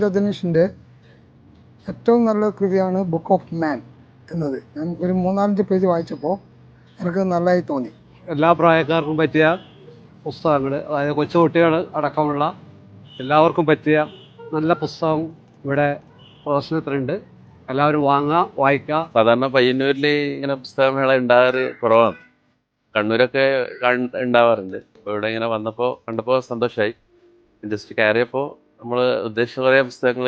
രജനീഷിൻ്റെ ഏറ്റവും നല്ല കൃതിയാണ് ബുക്ക് ഓഫ് മാൻ എന്നത്. ഞാൻ ഒരു 3-4 പേജ് വായിച്ചപ്പോൾ എനിക്ക് നല്ലതായി തോന്നി. എല്ലാ പ്രായക്കാർക്കും പറ്റിയ പുസ്തകങ്ങൾ, അതായത് കൊച്ചുകുട്ടികൾ അടക്കമുള്ള എല്ലാവർക്കും പറ്റിയ നല്ല പുസ്തകം ഇവിടെ പ്രദർശനത്തിലുണ്ട്. എല്ലാവരും വാങ്ങുക, വായിക്കുക. സാധാരണ പയ്യന്നൂരിൽ ഇങ്ങനെ പുസ്തകമേള ഉണ്ടാകാറ് കുറവാണ്. കണ്ണൂരൊക്കെ ഉണ്ടാവാറുണ്ട്. അപ്പോൾ ഇവിടെ ഇങ്ങനെ കണ്ടപ്പോൾ സന്തോഷമായി. ജസ്റ്റ് കയറിയപ്പോൾ നമ്മൾ ഉദ്ദേശിച്ച കുറേ പുസ്തകങ്ങൾ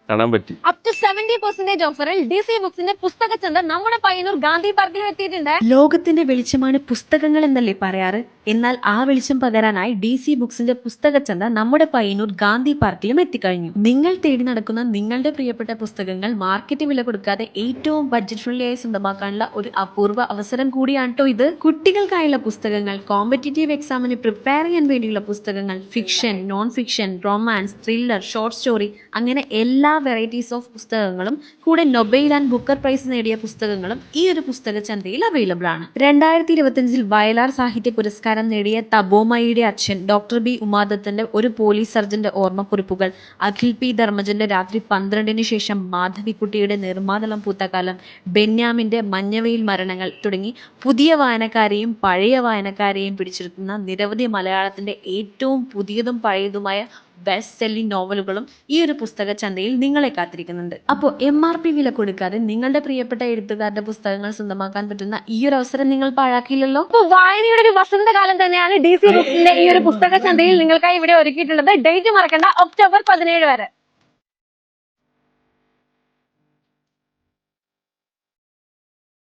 കാണാൻ പറ്റി. അപ് ടു 70% ഓഫറിൽ DC ബുക്സിന്റെ പുസ്തകച്ചന്ത നമ്മുടെ പയ്യന്നൂർ ഗാന്ധി പാർക്കിൽ എത്തിയിട്ടുണ്ട്. ലോകത്തിന്റെ വെളിച്ചമാണ് പുസ്തകങ്ങൾ എന്നല്ലേ പറയാറ്? എന്നാൽ ആ വെളിച്ചം പകരാനായി DC ബുക്സിന്റെ പുസ്തകച്ചന്ത നമ്മുടെ പയ്യന്നൂർ ഗാന്ധി പാർക്കിലും എത്തിക്കഴിഞ്ഞു. നിങ്ങൾ തേടി നടക്കുന്ന നിങ്ങളുടെ പ്രിയപ്പെട്ട പുസ്തകങ്ങൾ മാർക്കറ്റ് വില കൊടുക്കാതെ ഏറ്റവും ബഡ്ജറ്റ് ഫ്രണ്ട്ലി ആയി സ്വന്തമാക്കാനുള്ള ഒരു അപൂർവ അവസരം കൂടിയാണ് കേട്ടോ ഇത്. കുട്ടികൾക്കായുള്ള പുസ്തകങ്ങൾ, കോമ്പറ്റേറ്റീവ് എക്സാമിന് പ്രിപ്പയർ ചെയ്യാൻ വേണ്ടിയുള്ള പുസ്തകങ്ങൾ, fiction, non fiction, romance, thriller, short story, അങ്ങനെ എല്ലാ വെറൈറ്റീസ് ഓഫ് പുസ്തകങ്ങളും കൂടെ നൊബേൽ ആൻഡ് ബുക്കർ പ്രൈസ് നേടിയ പുസ്തകങ്ങളും ഈ ഒരു പുസ്തക ചന്തയിൽ അവൈലബിൾ ആണ്. 2025 വയലാർ സാഹിത്യ പുരസ്കാരം നേടിയ തപോമയുടെ അച്ഛൻ ഡോക്ടർ ബി ഉമാദത്തന്റെ ഒരു പോലീസ് സർജന്റെ ഓർമ്മക്കുറിപ്പുകൾ, അഖിൽ പി ധർമ്മജന്റെ രാത്രി 12-ന് ശേഷം, മാധവിക്കുട്ടിയുടെ നിർമ്മാതളം പൂത്തകാലം, ബെന്യാമിന്റെ മഞ്ഞവെയിൽ മരണങ്ങൾ തുടങ്ങി പുതിയ വായനക്കാരെയും പഴയ വായനക്കാരെയും പിടിച്ചിരുത്തുന്ന നിരവധി മലയാളത്തിന്റെ ഏറ്റവും പുതിയതും പഴയതുമായ ബെസ്റ്റ് സെല്ലിംഗ് നോവലുകളും ഈ ഒരു പുസ്തക ചന്തയിൽ നിങ്ങളെ കാത്തിരിക്കുന്നുണ്ട്. അപ്പോൾ MRP വില കൊടുക്കാതെ നിങ്ങളുടെ പ്രിയപ്പെട്ട എഴുത്തുകാരുടെ പുസ്തകങ്ങൾ സ്വന്തമാക്കാൻ പറ്റുന്ന ഈ ഒരു അവസരം നിങ്ങൾ പാഴാക്കില്ലല്ലോ. അപ്പോൾ വായനയുടെ ഒരു വസന്തകാലം തന്നെയാണ് DC ബുക്സിന്റെ ഈ ഒരു പുസ്തക ചന്തയിൽ നിങ്ങൾക്കായി ഇവിടെ ഒരുക്കിയിട്ടുള്ളത്. ഡേറ്റ് മറക്കണ്ട, ഒക്ടോബർ 17 വരെ.